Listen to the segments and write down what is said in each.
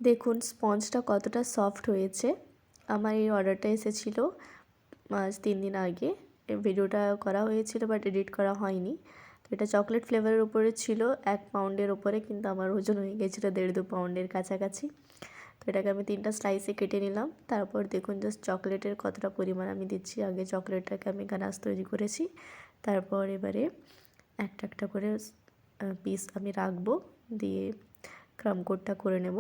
দেখুন স্পঞ্জটা কতটা সফট হয়েছে। আমার এই অর্ডারটা এসেছিলো আজ 3 দিন আগে। এই ভিডিওটা করা হয়েছিল বাট এডিট করা হয়নি। তো এটা চকলেট ফ্লেভারের উপরে ছিল, 1 পাউন্ডের ওপরে, কিন্তু আমার ওজন হয়ে গেছিলো 1.5-2 পাউন্ডের কাছাকাছি। তো এটাকে আমি 3টা স্লাইসে কেটে নিলাম। তারপর দেখুন জাস্ট চকলেটের কতটা পরিমাণ আমি দিচ্ছি। আগে চকলেটটাকে আমি গানাশ তৈরি করেছি, তারপর এবারে একটা একটা করে পিস আমি রাখবো, দিয়ে ক্রাম কোটটা করে নেব।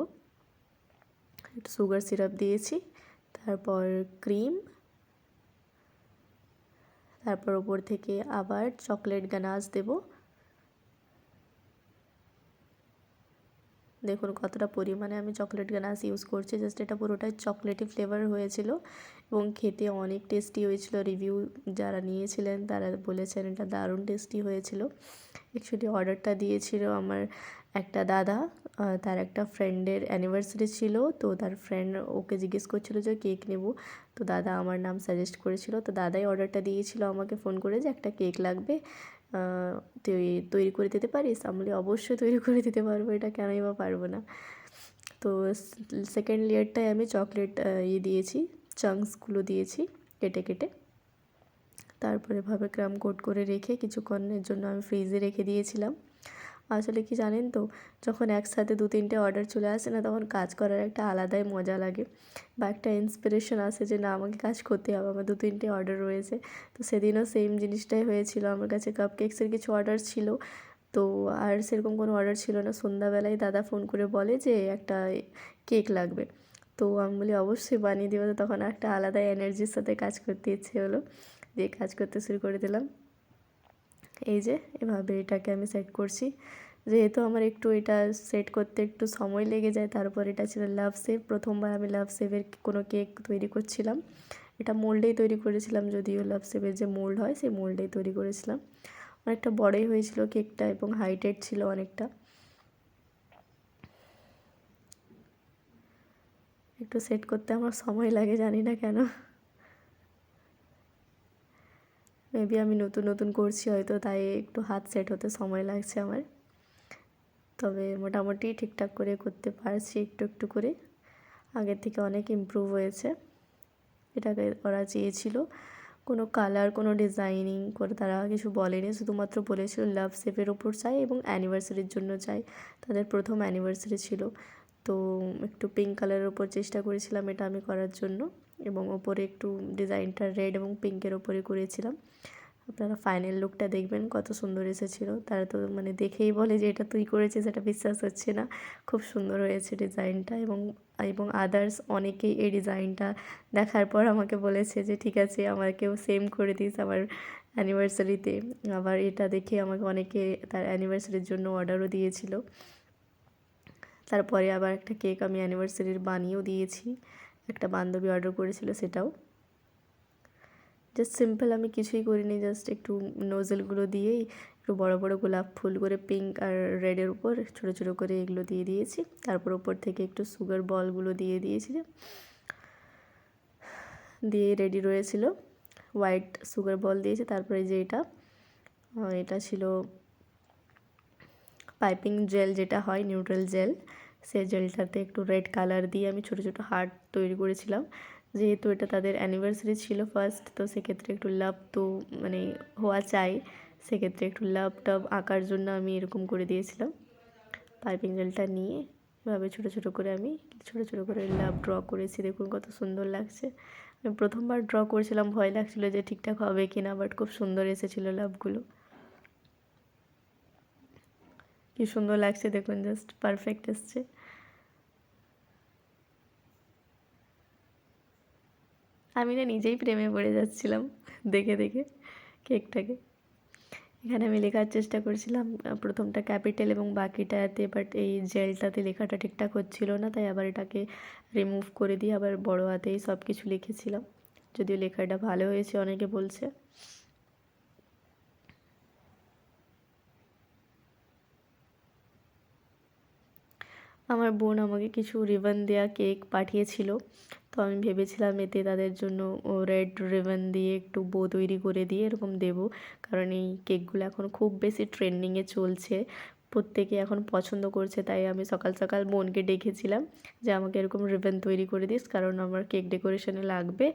একটু সুগার সিরাপ দিয়েছি, তারপর ক্রিম, তারপর ওপর থেকে আবার চকলেট গানাশ দেব। দেখুন কতটা পরিমাণে আমি চকলেট গানাশ ইউজ করছি। জাস্ট এটা পুরোটাই চকলেটি ফ্লেভার হয়েছিল এবং খেতে অনেক টেস্টি হয়েছিল। রিভিউ যারা নিয়েছিলেন তারা বলেছেন এটা দারুণ টেস্টি হয়েছিল। অ্যাকচুয়ালি অর্ডারটা দিয়েছিল আমার একটা দাদা, তার একটা ফ্রেন্ডের অ্যানিভার্সারি ছিল। তো তার ফ্রেন্ড ওকে জিজ্ঞেস করছিল যে কেক নেব, তো দাদা আমার নাম সাজেস্ট করেছিল। তো দাদাই অর্ডারটা দিয়েছিল আমাকে ফোন করে যে একটা কেক লাগবে, তুই তৈরি করে দিতে পারিস? আমি বলি অবশ্যই তৈরি করে দিতে পারবো, এটা কেনই বা পারবো না। তো সেকেন্ড লেয়ারটায় আমি চকলেট দিয়েছি, চাংসগুলো দিয়েছি কেটে কেটে। তারপরে এভাবে ক্রাম কোট করে রেখে কিছুক্ষণের জন্য আমি ফ্রিজে রেখে দিয়েছিলাম। আসলে কি জানেন তো, যখন একসাথে 2-3টে অর্ডার চলে আসে না, তখন কাজ করার একটা আলাদাই মজা লাগে বা একটা ইন্সপিরেশন আসে যে না আমাকে কাজ করতে হবে, আমার 2-3টে অর্ডার রয়েছে। তো সেদিনও সেম জিনিসটাই হয়েছিল, আমার কাছে কাপকেকসের কিছু অর্ডার ছিল। তো আর সেরকম কোনো অর্ডার ছিল না। সন্ধ্যাবেলায় দাদা ফোন করে বলে যে একটা কেক লাগবে। তো আমি বলি অবশ্যই বানিয়ে দেবো। তো তখন একটা আলাদা এনার্জির সাথে কাজ করতে ইচ্ছে হলো, দিয়ে কাজ করতে শুরু করে দিলাম। এই যে এভাবে এটাকে আমি সেট করছি। যেহেতু আমার একটু এটা সেট করতে একটু সময় লেগে যায়, তারপর এটা ছিল লাভ শেপ। প্রথমবার আমি লাভ শেপের কোনো কেক তৈরি করছিলাম। এটা মোল্ডেই তৈরি করেছিলাম, যদিও লাভ শেপের যে মোল্ড হয় সেই মোল্ডেই তৈরি করেছিলাম। অনেকটা বড়ই হয়েছিল কেকটা এবং হাইটেড ছিল অনেকটা। একটু সেট করতে আমার সময় লাগে, জানি না কেন। মেবি আমি নতুন নতুন করছি হয়তো, তাই একটু হাত সেট হতে সময় লাগছে আমার। তবে মোটামুটি ঠিকঠাক করে করতে পারছি একটু একটু করে, আগের থেকে অনেক ইমপ্রুভ হয়েছে। এটাকে ওরা চেয়েছিল কোনো কালার, কোনো ডিজাইনিং করে তারা কিছু বলেনি, শুধুমাত্র বলেছিল লাভ শেপের ওপর চাই এবং অ্যানিভার্সারির জন্য চাই। তাদের প্রথম অ্যানিভার্সারি ছিল, তো একটু পিঙ্ক কালারের ওপর চেষ্টা করেছিলাম এটা আমি করার জন্য, এবং ওপরে একটু ডিজাইনটা রেড এবং পিঙ্কের ওপরে করেছিলাম। আপনারা ফাইনাল লুকটা দেখবেন কত সুন্দর এসেছিলো। তারা তো মানে দেখেই বলে যে এটা তুই করেছিস, এটা বিশ্বাস হচ্ছে না। খুব সুন্দর হয়েছে ডিজাইনটা, এবং এবং আদার্স অনেকেই এই ডিজাইনটা দেখার পর আমাকে বলেছে যে ঠিক আছে আমাকেও সেম করে দিস আমার অ্যানিভার্সারিতে। আবার এটা দেখে আমাকে অনেকে তার অ্যানিভার্সারির জন্য অর্ডারও দিয়েছিল। তারপরে আবার একটা কেক আমি অ্যানিভার্সারির বানিয়েও দিয়েছি, একটা বান্ধবী অর্ডার করেছিল সেটাও। জাস্ট সিম্পল, আমি কিছুই করিনি, জাস্ট একটু নোজেলগুলো দিয়েই একটু বড় বড় গোলাপ ফুল করে পিঙ্ক আর রেডের উপর ছোটো ছোটো করে এগুলো দিয়ে দিয়েছি। তারপর ওপর থেকে একটু সুগার বলগুলো দিয়ে দিয়েছি, দিয়ে রেডি রয়েছিল। হোয়াইট সুগার বল দিয়েছি। তারপরে যে এটা ছিল পাইপিং জেল, যেটা হয় নিউট্রাল জেল, সেই জেলটাতে একটু রেড কালার দিয়ে আমি ছোটো ছোটো হার্ট তৈরি করেছিলাম। যেহেতু এটা তাদের অ্যানিভার্সারি ছিল ফার্স্ট, তো সেক্ষেত্রে একটু লাভ তো মানে হওয়া চাই, সেক্ষেত্রে একটু লাভ টাভ আঁকার জন্য আমি এরকম করে দিয়েছিলাম। পাইপিং জেলটা নিয়ে এভাবে ছোটো ছোটো করে আমি ছোটো ছোটো করে লাভ ড্র করেছি। দেখুন কত সুন্দর লাগছে। আমি প্রথমবার ড্র করেছিলাম, ভয় লাগছিলো যে ঠিকঠাক হবে কি না, বাট খুব সুন্দর এসেছিলো লাভগুলো। কি সুন্দর লাগছে দেখুন, জাস্ট পারফেক্ট এসছে। আমি না নিজেই প্রেমে পড়ে যাচ্ছিলাম দেখে দেখে কেকটাকে। এখানে আমি লেখার চেষ্টা করছিলাম প্রথমটা ক্যাপিটাল এবং বাকিটাতে, বাট এই জেলটাতে লেখাটা ঠিকঠাক হচ্ছিল না, তাই আবার এটাকে রিমুভ করে দিয়ে আবার বড় হাতেই সব কিছু লিখেছিলাম। যদিও লেখাটা ভালো হয়েছে অনেকে বলছে। আমার বোন আমাকে কিছু রিবন দেওয়া কেক পাঠিয়েছিল, তো আমি ভেবেছিলাম এতে তাদের জন্য রেড রিবন দিয়ে একটু বো তৈরি করে দিয়ে এরকম দেবো, কারণ এই কেকগুলো এখন খুব বেশি ট্রেন্ডিংয়ে চলছে। প্রত্যেকে এখন পছন্দ করছে, তাই আমি সকাল সকাল বোনকে ডেকেছিলাম যে আমাকে এরকম রিবন তৈরি করে দিস, কারণ আমার কেক ডেকোরেশনে লাগবে।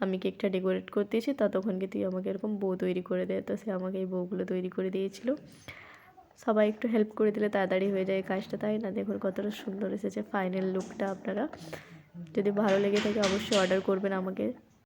আমি কেকটা ডেকোরেট করতেছি, ততক্ষণকে তুই আমাকে এরকম বউ তৈরি করে দে। তো সে আমাকে এই বউগুলো তৈরি করে দিয়েছিল। সবাই একটু হেল্প করে দিলে তাড়াতাড়ি হয়ে যায় কাজটা, তাই না? দেখুন কতটা সুন্দর এসেছে ফাইনাল লুকটা। আপনারা যদি ভালো লেগে থাকে অবশ্যই অর্ডার করবেন আমাকে।